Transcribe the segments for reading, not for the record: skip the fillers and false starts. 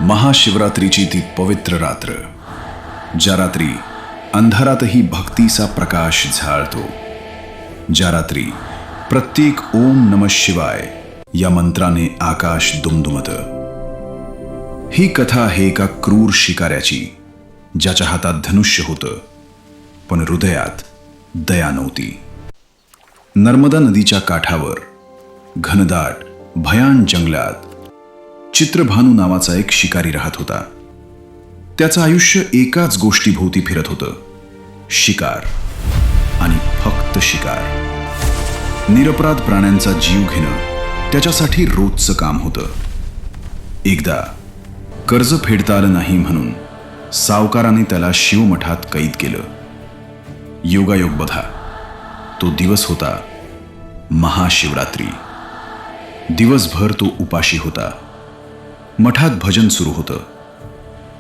महाशिवरात्रीची ती पवित्र रात्र, ज्या रात्री अंधारातही भक्तीचा प्रकाश झाळतो, ज्या रात्री प्रत्येक ओम नमः शिवाय या मंत्राने आकाश दुमदुमतं. ही कथा आहे एका क्रूर शिकाऱ्याची, ज्याच्या हातात धनुष्य होतं पण हृदयात दया नव्हती. नर्मदा नदीच्या काठावर घनदाट भयान जंगलात चित्रभानू नावाचा एक शिकारी राहत होता. त्याचं आयुष्य एकाच गोष्टीभोवती फिरत होतं, शिकार आणि फक्त शिकार. निरपराध प्राण्यांचा जीव घेणं त्याच्यासाठी रोजचं काम होतं. एकदा कर्ज फेडता आलं नाही म्हणून सावकाराने त्याला शिवमठात कैद केलं. योगायोग बघा, तो दिवस होता महाशिवरात्री. दिवसभर तो उपाशी होता. मठात भजन सुरू होतं.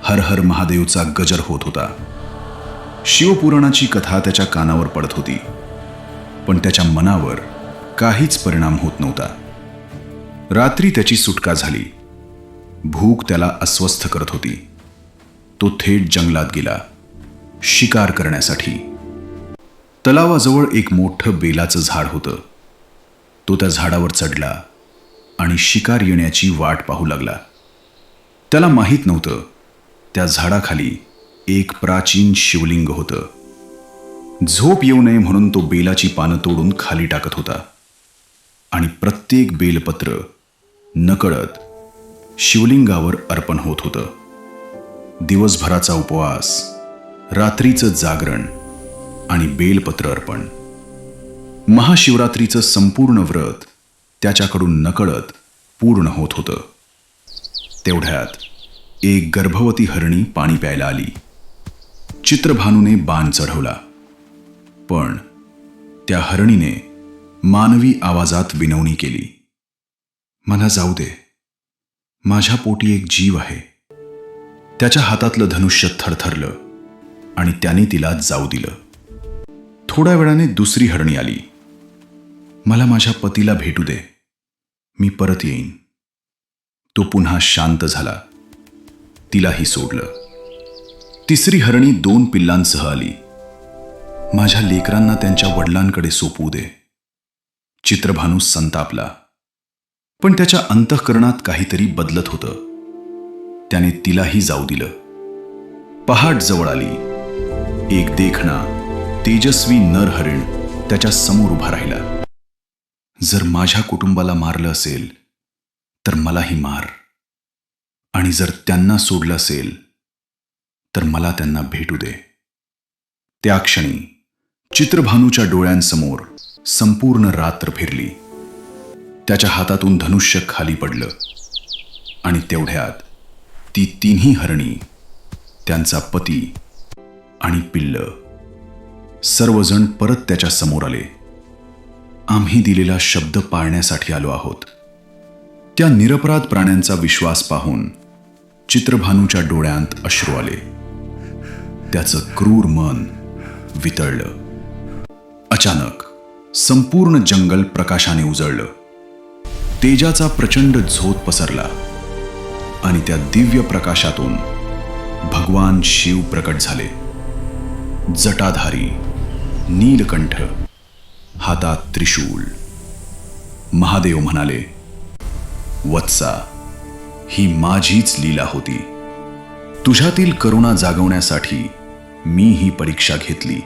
हर हर महादेवचा गजर होत होता. शिवपुराणाची कथा त्याच्या कानावर पडत होती, पण त्याच्या मनावर काहीच परिणाम होत नव्हता. रात्री त्याची सुटका झाली. भूक त्याला अस्वस्थ करत होती. तो थेट जंगलात गेला शिकार करण्यासाठी. तलावाजवळ एक मोठं बेलाचं झाड होतं. तो त्या झाडावर चढला आणि शिकार येण्याची वाट पाहू लागला. त्याला माहीत नव्हतं, त्या झाडाखाली एक प्राचीन शिवलिंग होतं. झोप येऊ नये म्हणून तो बेलाची पानं तोडून खाली टाकत होता आणि प्रत्येक बेलपत्र नकळत शिवलिंगावर अर्पण होत होतं. दिवसभराचा उपवास, रात्रीचं जागरण आणि बेलपत्र अर्पण. महाशिवरात्रीचं संपूर्ण व्रत त्याच्याकडून नकळत पूर्ण होत होतं. तेवढ्यात एक गर्भवती हरणी पाणी प्यायला आली. चित्रभानूने बाण चढवला, पण त्या हरणीने मानवी आवाजात विनवणी केली, मला जाऊ दे, माझ्या पोटी एक जीव आहे. त्याच्या हातातलं धनुष्य थरथरलं आणि त्याने तिला जाऊ दिलं. थोड्या वेळाने दुसरी हरणी आली. मला माझ्या पतीला भेटू दे, मी परत येईन. तो पुन्हा शांत झाला. तिलाही सोडलं. तिसरी हरणी 2 पिल्लांसह आली. माझ्या लेकरांना त्यांच्या वडिलांकडे सोपवू दे. चित्रभानू संतापला, पण त्याच्या अंतःकरणात काहीतरी बदलत होतं. त्याने तिलाही जाऊ दिलं. पहाट जवळ आली. एक देखणा तेजस्वी नर हरिण त्याच्या समोर उभा राहिला. जर माझ्या कुटुंबाला मारलं असेल तर मलाही मार, आणि जर त्यांना सोडलं असेल तर मला त्यांना भेटू दे. त्या क्षणी चित्रभानूच्या डोळ्यांसमोर संपूर्ण रात्र फिरली. त्याच्या हातातून धनुष्य खाली पडलं आणि तेवढ्यात ती तिन्ही हरणी, त्यांचा पती आणि पिल्ल सर्वजण परत त्याच्या समोर आले. आम्ही दिलेला शब्द पाळण्यासाठी आलो आहोत. त्या निरपराध प्राण्यांचा विश्वास पाहून चित्रभानूच्या डोळ्यांत अश्रू आले. त्याचं क्रूर मन वितळलं. अचानक संपूर्ण जंगल प्रकाशाने उजळलं. तेजाचा प्रचंड झोत पसरला आणि त्या दिव्य प्रकाशातून भगवान शिव प्रकट झाले. जटाधारी, नीलकंठ, हातात त्रिशूल. महादेव म्हणाले, वत्सा, ही माझीच लीला होती. तुझ्यातील करुणा जागवण्यासाठी मी ही परीक्षा घेतली.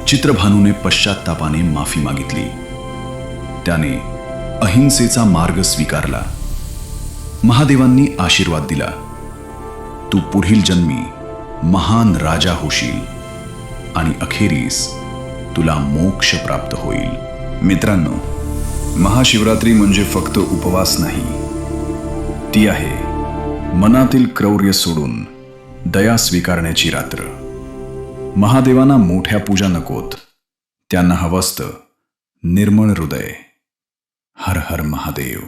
चित्रभानूने पश्चात्तापाने माफी मागितली. त्याने अहिंसेचा मार्ग स्वीकारला. महादेवांनी आशीर्वाद दिला, तू पुढील जन्मी महान राजा होशील आणि अखेरीस तुला मोक्ष प्राप्त होईल. मित्रांनो, महाशिवरात्री म्हणजे फक्त उपवास नाही, ती आहे मनातील क्रौर्य सोडून दया स्वीकारण्याची रात्र. महादेवांना मोठ्या पूजा नकोत, त्यांना हवं असतं निर्मळ हृदय. हर हर महादेव.